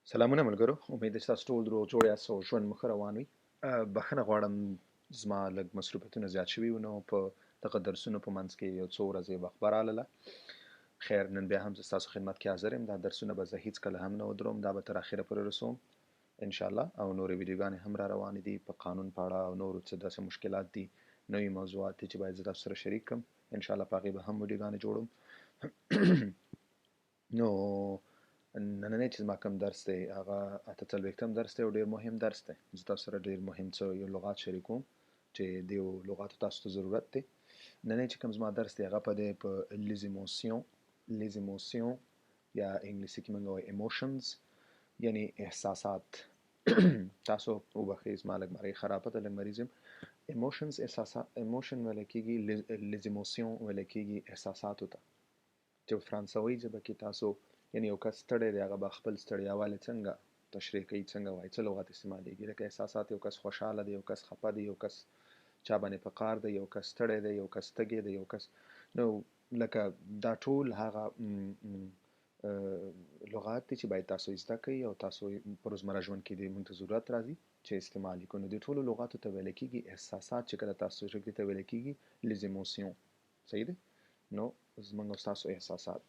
سلامونه ملګرو، امید ده چې تاسو ټول روغ جوړ یاست او ژوند مو ښه روان وي. بخښنه غواړم، زما لږ مصروفیتونه زیات شوي وو، نو په دغه درسونو په منځ کې یو څو ورځې وخت براله. خیر، نن بیا هم زه ستاسو خدمت کې حاضر یم. دا درسونه به زه هیڅکله هم نه ودروم، دا به تر اخره پورې رسوم انشاءالله. او نورې ویډیوګانې هم را روانې دي په قانون په اړه او نورو څه داسې مشکلات دي، نوي موضوعات دي چې باید زه تاسو سره شریک کړم انشاءالله. په هغې به هم ویډیوګانې جوړوم. نو نننی چې زما کوم درس دی هغه 88م درس دی او ډېر مهم درس دی. زه تاسو سره ډېر مهم څه یو لغات شریکوم چې د یو لغاتو تاسو ته ضرورت دی. نننی چې کوم زما درس دی هغه په لیزیموسیون یا انګلیسي کې موږ وایو ایموشنز، یعنی احساسات. تاسو وبخئ، زما لږ مرۍ خرابه ده، لږ مریض یم. ایموشنز احساسات، ایموشن ویل کېږي، لیزیموسیون ویل کېږي احساساتو ته، چې په فرانسوي ژبه کې تاسو یعنی یو کس ستړی دی هغه به خپل ستړیاوالی څنګه تشریح کوي، څنګه وایي، څه لغت استعمالیږي. لکه احساسات، یو کس خوشحاله دی، یو کس خفه دی، یو کس چا باندې په قهر دی، یو کس ستړی دی، یو کس تږی دی، یو کس نو لکه دا ټول هغه لغات دي چې باید تاسو زده کړئ او تاسو په روزمره ژوند کې د موږ ته ضرورت راځي چې استعمال یې کړو. نو د ټولو لغاتو ته ویل کېږي احساسات، چې کله تاسو ژبې ته ویل کېږي لیزیموسیون. صحیح دی؟ نو زموږ او ستاسو احساسات،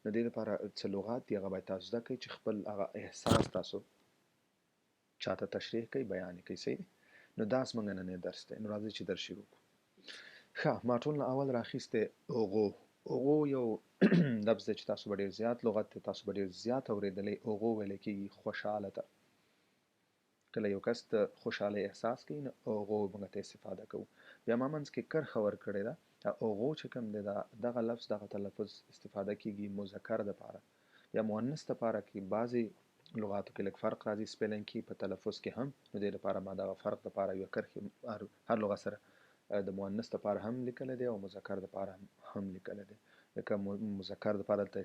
نو دې لپاره څه لغات دي هغه باید تاسو زده کړئ چې خپل هغه احساس تاسو چاته تشریح کوي، بیان کوي. صحیح دی؟ نو دا زموږ نننی درس دی. نو راځئ چې درس شروع کړو. ښه، ما ټول نه اول راخیستی اوغو. اوغو یو لفظ دی چې تاسو به ډېر زیات لغت دی، تاسو به ډېر زیات اورېدلی. اوغو ویل کېږي خوشحاله ته. کله یو کس د خوشحالۍ احساس کوي نو اوغو موږ ته استفاده کوو. بیا ما منځ کې کرښه ورکړې ده. اوغو چې کوم دی دغه لفظ، دغه تلفظ استفاده کېږي مذکر دپاره یا مؤنث دپاره کې. بعضې لغاتو کې لږ فرق راځي سپیلنګ کې، په تلفظ کې هم. نو دې لپاره ما دغه فرق دپاره یوه کرښې هر لغت سره د مؤنث دپاره هم لیکلی دی او مذکر دپاره هم لیکلی دی. لکه مذکر دپاره دلته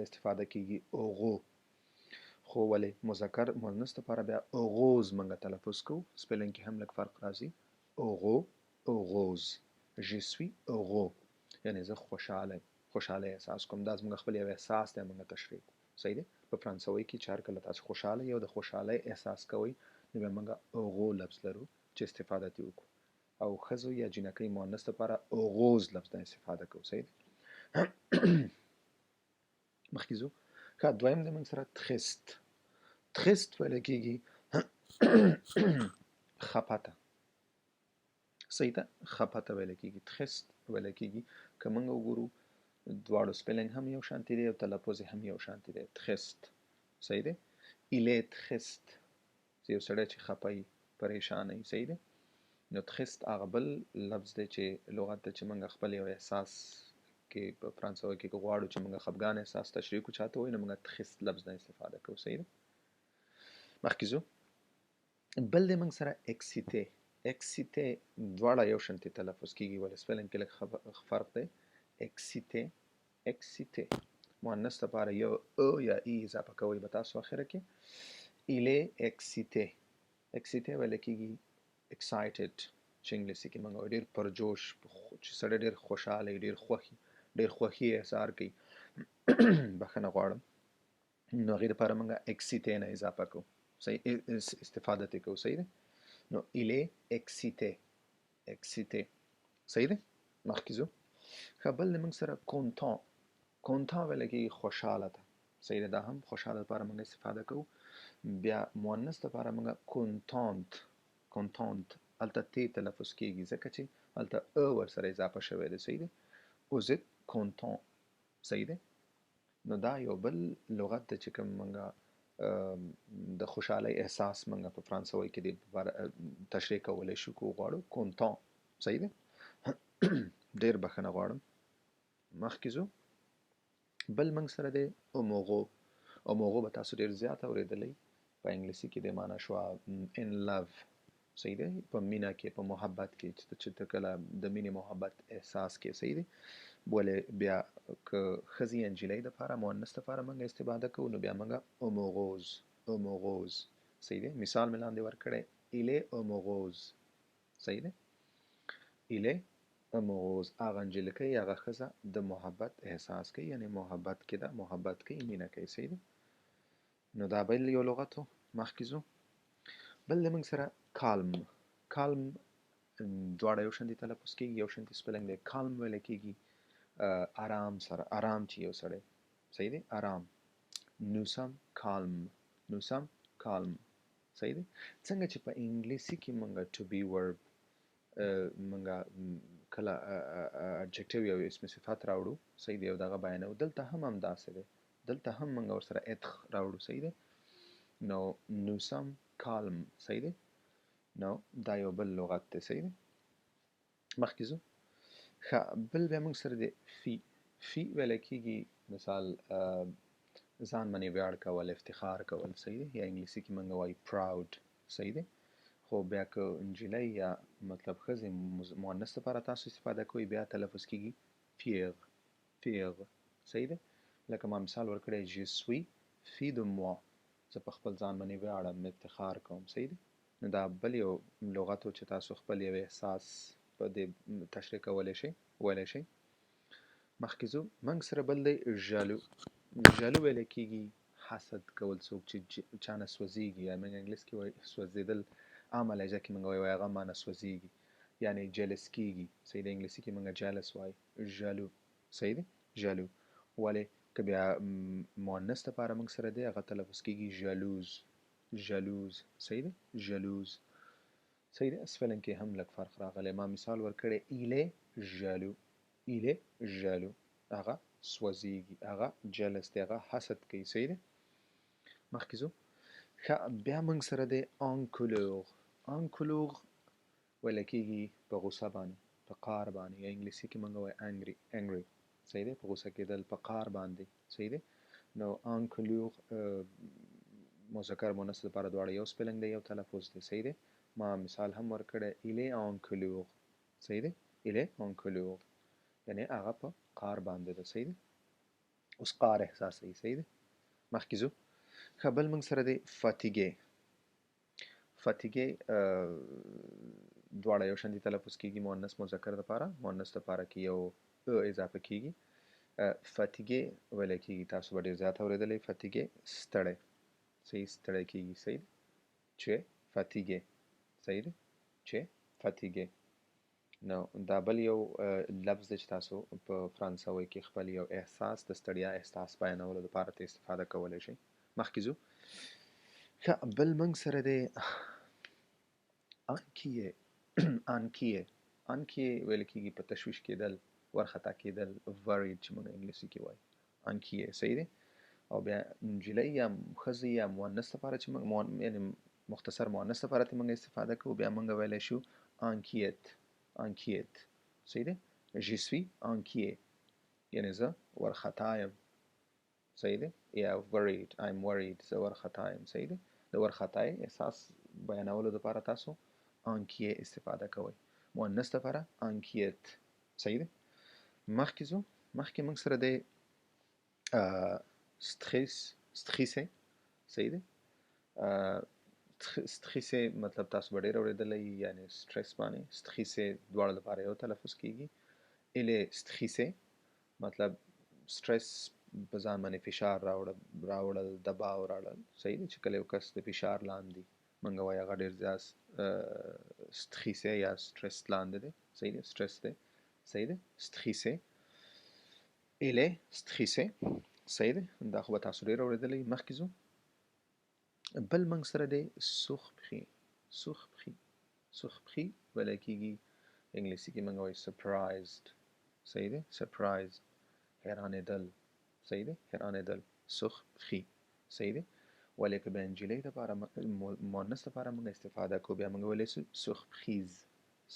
استفاده کېږي اوغو، خو ولې مذکر مؤنث دپاره بیا اوغوز موږ تلفظ کوو. سپیلنګ کې هم لږ فرق راځي. اوغو، اوغوز. je suis heureux یعنی زه خوشحاله احساس کوم. دا زموږ خپل یو احساس دی، موږ تشریح کوو. صحیح دی؟ په فرانسوي کې چې هر کله تاسو خوشحاله یو د خوشحالۍ احساس کوئ نو بیا موږ اوغو لفظ لرو چې استفاده ترې وکړو. او ښځو یا جینکۍ مؤنث دپاره اوغوز لفظ نه استفاده کوو. صحیح دی؟ مخکې ځو. ښه، دویم دی موږ سره تخست. تخست ویل کېږي خپه ته. صحیح ده؟ خپه ته ویل کېږي، تخست ویل کېږي. که موږ وګورو دواړو سپیلنګ هم یو شانتي دی او تلفظ هم یو شانتي دی. تخست. صحیح دی؟ ایله تخست، یو سړی چې خپه وي، پریشانه وي. صحیح دی؟ نو تخست هغه بل لفظ دی چې لغت دی چې موږ خپل یو احساس کې په فرانسوي کې که غواړو چې موږ خفګان احساس تشریح کړو چاته وایو نو موږ تخست لفظ نه استفاده کوو. صحیح ده؟ مخکې ځو. بل دی موږ سره اکسیته. اکسیته دواړه یو شانتي تلفظ کېږي، ولې سپیلنګ کې لږ فرق دی. اکسیته، اکسیته مؤنث دپاره یو او یا ای اضافه کوئ به تاسو اخره کې. ایله اکسیته. اکسیته ویل کېږي excited چې انګلیسي کې موږ وایو ډېر پرجوش، چې سړی ډېر خوشحاله وي، ډېر خوښي اظهار کوي. بخښنه غواړم. نو هغې دپاره موږ اکسیته نه اضافه کوو. صحیح استفاده ترې کوو. صحیح دی؟ نو ایله اکسیته، اکسیته. صحیح دی؟ مخکې ځو. ښه، بل دی موږ سره کونتان. کونتان ویل کېږي خوشحاله ته. صحیح دی؟ دا هم خوشحاله دپاره موږ استفاده کوو. بیا مؤنث دپاره موږ کونتانت، کونتانت هلته ت تلفظ کېږي ځکه چې هلته ا ورسره اضافه شوی دی. صحیح دی؟ vous êtes content. صحیح دی؟ نو دا یو بل لغت دی چې کوم موږ د خوشحالۍ احساس موږ په فرانسوي کې د تشریح کولی شو که وغواړو. کونتان. صحیح دی؟ ډېر بخښنه غواړم. مخکې ځو. بل موږ سره دی اوموغو. اوموغو به تاسو ډېر زیات اورېدلی. په انګلیسي کې د معنا شوه in love. صحیح دی؟ په مینه کې، په محبت کې، چې ته کله د مینې محبت احساس کې. صحیح دی؟ ولې بیا که ښځې یا نجلۍ دپاره مؤنث دپاره موږ استفاده کوو نو بیا موږ اوموغوز، اوموغوز. صحیح دی؟ مثال مې لاندې ورکړی ایله اوموغوز. صحیح دی؟ ایله اوموغوز هغه نجلکۍ، هغه ښځه د محبت احساس کوي، یعنې محبت کې ده، محبت کوي، مینه کوي. صحیح دی؟ نو دا بل یو لغت و مخکې ځو. بل د موږ سره کالم. کالم دواړه یو شانتي تلفظ کېږي، یو شانتي سپلنګ دی. کالم ویلی کېږي آرام سره، آرام چې یو سړی، صحیح دی، آرام. نوسم کالم، نوسم کالم، صحیح دی. څنګه چې په انګلیسي کې موږ ټو بی ورب موږ کله اډجکټیو یا اسم صفت راوړو، صحیح دی، او دغه بیانوو، دلته هم همداسې دی. دلته هم موږ ورسره ادغ راوړو، صحیح دی. نو نوسم کالم، صحیح دی. نو دا یو بل لغت دی، صحیح دی. مخکې ځو. ښه، بل بیا موږ سره دی فی. فی ویلی کېږي مثال ځان باندې ویاړ کول، افتخار کول، صحیح دی. یا انګلیسي کې موږ وایو پراود، صحیح دی. خو بیا که نجلۍ یا مطلب ښځې مؤنث لپاره تاسو استفاده کوئ، بیا تلفظ کېږي فیغ، فیغ، صحیح دی. لکه ما مثال ورکړی je suis fier de moi، زه په خپل ځان باندې ویاړم، افتخار کوم، صحیح دی. نو دا بل یو لغت و چې تاسو خپل یو احساس په دې تشریح کولی شئ، ویلی شئ. مخکې ځو. موږ سره بل دی ژالو. ژالو ویلی کېږي حسد کول، څوک چې چا نه سوځېږي، یا موږ انګلیس کې وایي سوځېدل، عامه لهجه کې موږ وایو هغه ما نه سوځېږي، یعنې جلس کېږي، صحیح دی. انګلیسي کې موږ جالس وایو، ژالو، صحیح دی، ژالو. ولې که بیا مؤنث لپاره موږ سره دی، هغه تلفظ کېږي ژالوز، ژالوز، صحیح دی، ژالوز، صحیح دی. سپلنګ کې هم لږ فرق راغلی. ما مثال ورکړی ایله ژالو، ایله ژالو، هغه سوځېږي، هغه جلس دی، هغه حسد کوي، صحیح دی. مخکې ځو. ښه، بیا موږ سره دی انکولوغ. انکولوغ ویلی کېږي په غوسه باندې، په قهر باندې، یا انګلیسي کې موږ وایو انګري، انګري، صحیح دی، په غوسه کېدل، په قهر باندې، صحیح دی. نو انکولوغ مذکر مؤنث لپاره دواړه یو سپلنګ دی، یو تلفظ دی، صحیح دی. ما مثال هم ورکړی ایله انکولوغ، صحیح دی، ایله انکولوغ، یعنې هغه په قهر باندې ده، صحیح دی، اوس قهر احساسوي، صحیح دی. مخکې ځو. ښه، بل موږ سره دی فاتیګې. فاتیګې دواړه یو شانتي تلفظ کېږي، مؤنث مذکر لپاره. مؤنث لپاره کې یو اضافه کېږي. فاتیګې ویلی کېږي، تاسو به ډېر زیات اورېدلی، فاتیګې ستړی، صحیح، ستړی کېږي، صحیح دی. چې فاتیګې، صحیح دی، چې فاتیګې. نو دا بل یو لفظ دی چې تاسو په فرانسوي کې خپل یو احساس د ستړیا احساس بیانولو لپاره ترې استفاده کولی شئ. مخکې ځو. ښه، بل موږ سره دی انکیې. انکیې، انکیې ویل کېږي په تشویش کېدل، ورخطا کېدل، ورید چې موږ انګلیسي کې وایو، انکیې، صحیح دی. او بیا نجلۍ یا ښځې یا مؤنث لپاره چې موږ یعنې مختصر مؤنث لپاره چې موږ استفاده کوو، بیا موږ ویلی شو انکیت، انکیت، صحیح دی. je suis انکیې، یعنې زه ورخطا یم، صحیح دی. یا worried، I'm worried، زه ورخطا یم، صحیح دی. د ورخطایۍ احساس بیانولو لپاره تاسو انکیې استفاده کوئ. مؤنث لپاره انکیت، صحیح دی. مخکې ځو. مخکې موږ سره دی ستخیس، ستخیسې، صحیح دی. ستخیسې مطلب تاسو به ډېر اورېدلی، یعنې سټرس باندې. ستخیسې دواړه لپاره یو تلفظ کېږي. ایلې ستخیسې مطلب سټرس، په ځان باندې فشار راوړل، دباو راوړل، صحیح دی. چې کله یو کس د فشار لاندې موږ وایو هغه ډېر زیات ستخیسې یا سټرس لاندې دی، صحیح دی، سټرس دی، صحیح دی. ستخیسې، ایلې ستخیسې، صحیح دی. دا خو به تاسو ډېر اورېدلی. مخکې ځو. بل موږ سره دی سوخپخي. سوخپخي، سوخپخي ویلی کېږي، انګلیسي کې موږ وایو سرپرایزد، صحیح دی، سرپرایزد، حیرانېدل، صحیح دی، حیرانېدل، سوخپخي، صحیح دی. ولې که بیا نجلۍ لپاره مؤنث لپاره موږ استفاده کوو، بیا موږ ویلی سو سوخپخیز،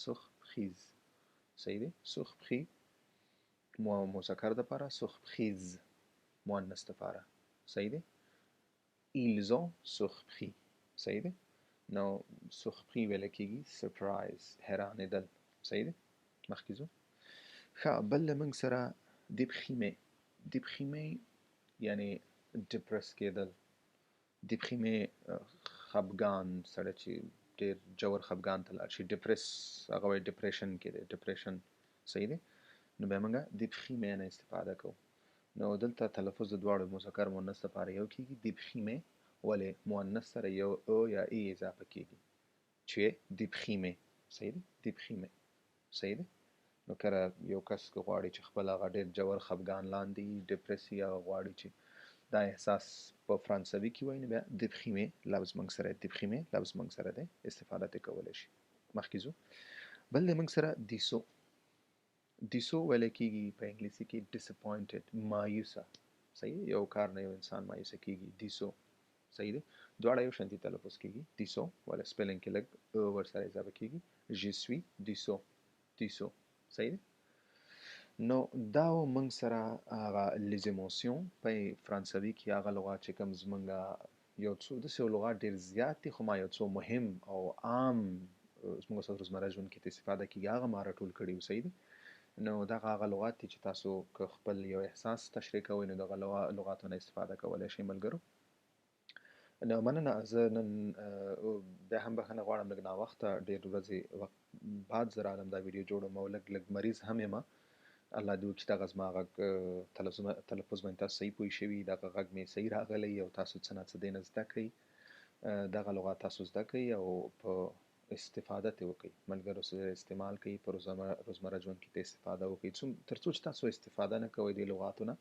سوخپخیز، صحیح دی، سوخپخي مذکر لپاره، سوخپخیز مؤنث لپاره، صحیح دی. ils ont surpris، صحیح دی. نو surpris ویلی کېږي surprise، حیرانېدل، صحیح دی. مخکې ځو. ښه، بل له موږ سره دیپخیمې. دیپخیمې یعنې ډپرس کېدل. دیپخیمې خفګان، سړی چې ډېر ژور خفګان ته لاړ شي، ډپرس هغه وایي ډپریشن کې دی، ډپریشن، صحیح دی. نو بیا موږ دیپخیمې نه استفاده کوو. نو دلته تلفظ د دواړو مذکر مؤنث لپاره یو کېږي، دیپخیمې، ولې مؤنث سره یو او یا ای اضافه کیږي چې دیپخیمه. صحیح دی، دیپخیمه. صحیح دی. نو کله یو کس که غواړي چې خپل هغه ډېر ژور خفګان لاندې ډپرسي هغه غواړي چې دا احساس په فرانسوي کې وایي، نو بیا دیپخیمه لفظ موږ سره دیپخیمه لفظ موږ سره دی استفاده ترې کولی شي. مخکې ځو. بل دی موږ سره دیسو. دیسو ویلی کېږي په انګلیسي کې ډسپوینټډ، مایوسه. صحیح دی، یو کار نه یو انسان مایوسه کېږي. دیسو. صحیح دی، دواړه یو شانتي تلفظ کېږي. دیسو ولی سپیلنګ کې لږ ورسره اضافه کېږي. ژ سوي دیسو. دیسو. صحیح دی. نو دا و موږ سره هغه لیزیموسیون په فرانسوي کې هغه لغات چې کوم زموږ یو څو داسې لغات ډېر زیات دي، خو ما یو څو مهم او عام زموږ سره روزمره ژوند کې استفاده کېږي هغه ما راټول کړي وو. صحیح دي. نو دغه هغه لغات دي چې تاسو که خپل یو احساس تشریح کوئ نو دغه لغاتو نه استفاده کولی شئ ملګرو. نو مننه. زه نن بیا هم بخښنه غواړم لږ ناوخته ډېر ورځې وخت بعد زه راغلم دا ویډیو جوړوم او لږ مریض هم یم. الله دې وکړي دغه زما غږ تلفظ باندې تاسو صحیح پوه شوي، دغه غږ مې صحیح راغلی او تاسو څه نه څه دې نه زده کړئ. دغه لغات تاسو زده کړئ او په استفاده ترې وکړئ. ملګرو سره استعمال کړئ، په روزمره ژوند کې ترې استفاده وکړئ. تر څو چې تاسو استفاده نه کوئ دې لغاتو نه،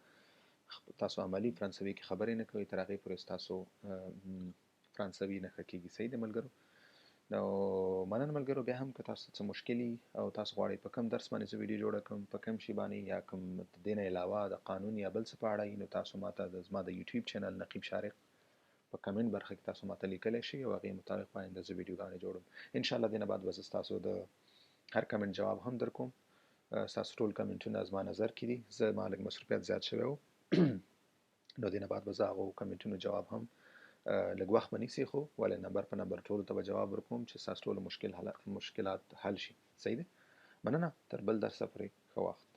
تاسو عملي فرانسوي کې خبرې نه کوئ، تر هغې پورې ستاسو فرانسوي نه ښه کېږي. صحیح دی ملګرو. نو مننه ملګرو. بیا هم که تاسو څه مشکل وي او تاسو غواړئ په کوم درس باندې زه ویډیو جوړه کړم، په کوم شي باندې، یا کوم د دې نه علاوه د قانون یا بل څه په اړه وي، نو تاسو ماته زما د یوټیوب چینل نقیب شارق په کمنټ برخه کې تاسو ماته لیکلی شئ او هغې مطابق باندې زه ویډیوګانې جوړوم. انشاءالله دې نه بعد به زه ستاسو د هر کمنټ جواب هم در کوم. ستاسو ټول کمنټونه زما نظر کې دي. ما لږ مصروفیت زیات شوی و نو دې نه بعد به زه هغو کمنټونو جواب هم لږ وخت به نیسي، خو ولې نمبر په نمبر ټولو ته به جواب ورکوم چې ستاسو ټولو مشکلات حل شي. صحیح دی. مننه. تر بل درسه پورې ښه وخت.